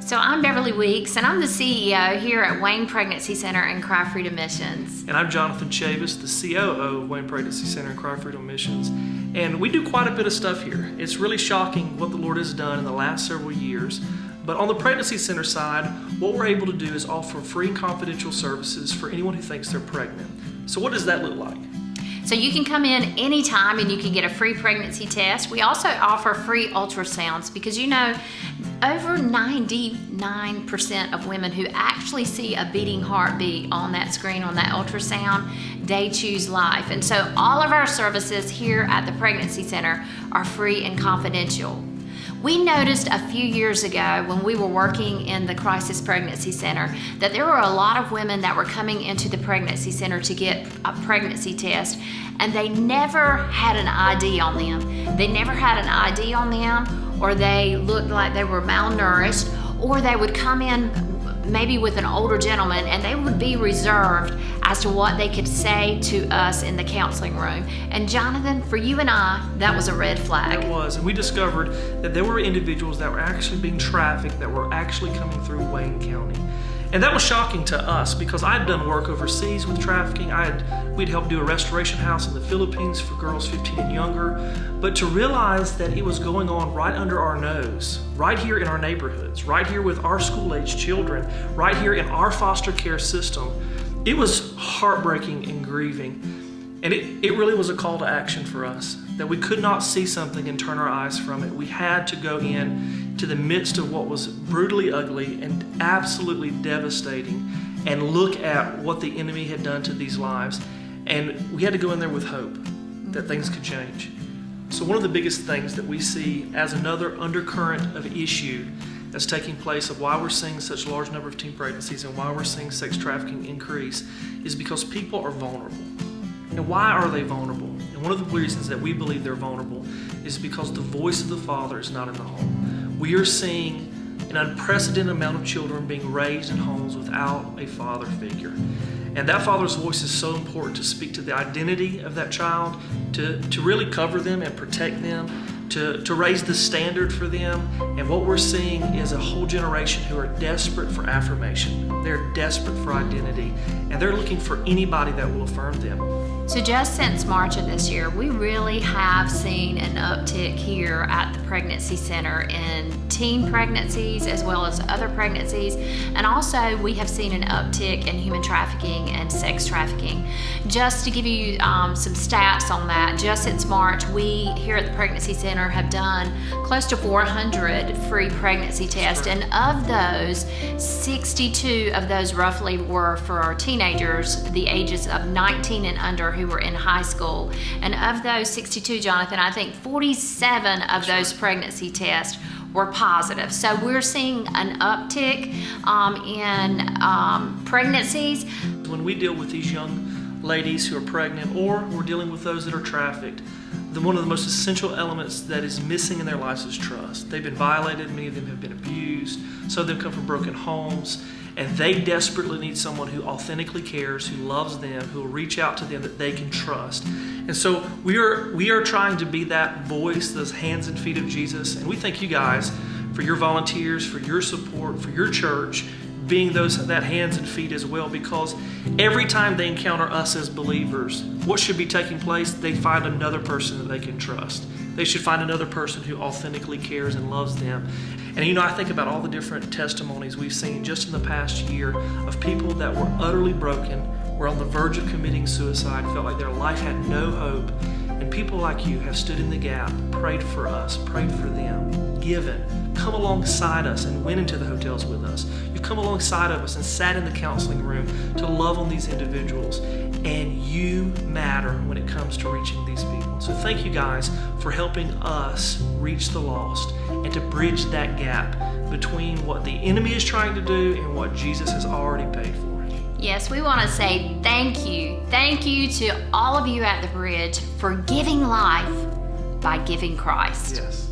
So I'm Beverly Weeks, and I'm the CEO here at Wayne Pregnancy Center and Cry Freedom Missions. And I'm Jonathan Chavis, the COO of Wayne Pregnancy Center and Cry Freedom Missions. And we do quite a bit of stuff here. It's really shocking what the Lord has done in the last several years. But on the Pregnancy Center side, what we're able to do is offer free and confidential services for anyone who thinks they're pregnant. So what does that look like? So you can come in anytime and you can get a free pregnancy test. We also offer free ultrasounds because over 99% of women who actually see a beating heartbeat on that screen, on that ultrasound, they choose life. And so all of our services here at the Pregnancy Center are free and confidential. We noticed a few years ago when we were working in the Crisis Pregnancy Center that there were a lot of women that were coming into the Pregnancy Center to get a pregnancy test, and they never had an ID on them. They never had an ID on them, or they looked like they were malnourished, or they would come in maybe with an older gentleman and they would be reserved as to what they could say to us in the counseling room. And Jonathan, for you and I, that was a red flag. It was, and we discovered that there were individuals that were actually being trafficked that were actually coming through Wayne County. And that was shocking to us because I'd done work overseas with trafficking. We'd helped do a restoration house in the Philippines for girls 15 and younger. But to realize that it was going on right under our nose, right here in our neighborhoods, right here with our school-age children, right here in our foster care system, it was heartbreaking and grieving. And it really was a call to action for us, that we could not see something and turn our eyes from it. We had to go in to the midst of what was brutally ugly and absolutely devastating and look at what the enemy had done to these lives. And we had to go in there with hope that things could change. So one of the biggest things that we see as another undercurrent of issue that's taking place of why we're seeing such a large number of teen pregnancies and why we're seeing sex trafficking increase is because people are vulnerable. And why are they vulnerable? And one of the reasons that we believe they're vulnerable is because the voice of the father is not in the home. We are seeing an unprecedented amount of children being raised in homes without a father figure. And that father's voice is so important to speak to the identity of that child, to really cover them and protect them, to raise the standard for them. And what we're seeing is a whole generation who are desperate for affirmation. They're desperate for identity, and they're looking for anybody that will affirm them. So just since March of this year, we really have seen an uptick here at the Pregnancy Center in teen pregnancies as well as other pregnancies. And also we have seen an uptick in human trafficking and sex trafficking. Just to give you some stats on that, just since March, we here at the Pregnancy Center have done close to 400 free pregnancy tests. And of those, 62 of those roughly were for our teenagers, the ages of 19 and under, who were in high school. And of those 62, Jonathan, I think 47 of those pregnancy tests were positive. So we're seeing an uptick in pregnancies. When we deal with these young ladies who are pregnant, or we're dealing with those that are trafficked, one of the most essential elements that is missing in their lives is trust. They've been violated, many of them have been abused, some of them come from broken homes, and they desperately need someone who authentically cares, who loves them, who will reach out to them that they can trust. And so we are trying to be that voice, those hands and feet of Jesus. And we thank you guys for your volunteers, for your support, for your church, being that hands and feet as well, because every time they encounter us as believers, what should be taking place? They find another person that they can trust. They should find another person who authentically cares and loves them. And I think about all the different testimonies we've seen just in the past year of people that were utterly broken, were on the verge of committing suicide, felt like their life had no hope. And people like you have stood in the gap, prayed for us, prayed for them, given, come alongside us and went into the hotels with us. You've come alongside of us and sat in the counseling room to love on these individuals. And you matter when it comes to reaching these people. So thank you guys for helping us reach the lost and to bridge that gap between what the enemy is trying to do and what Jesus has already paid for. Yes, we want to say thank you. Thank you to all of you at the bridge for giving life by giving Christ. Yes.